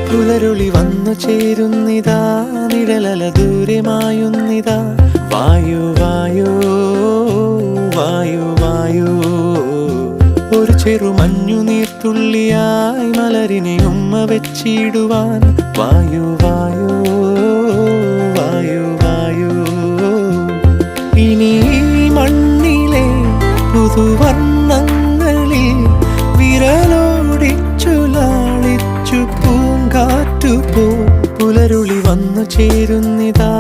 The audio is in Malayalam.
പുലരുളി വന്നു ചേരുന്നിതാ, നിഴലല ദൂരെ മായുന്നിതാ. വായു വായു വായു വായു, ഒരു ചെറു മഞ്ഞു നീർത്തുള്ളിയായി മലരിനെ ഉമ്മ വെച്ചിടുവാൻ. വായു വായു വായു വായു, ഇനി മണ്ണിലെ പുതുവർണ്ണങ്ങളിൽ വിരലോടിച്ചു ലാളിച്ചു പൂങ്കാറ്റു പോ. പുലരുളി വന്നു ചേരുന്നിതാ,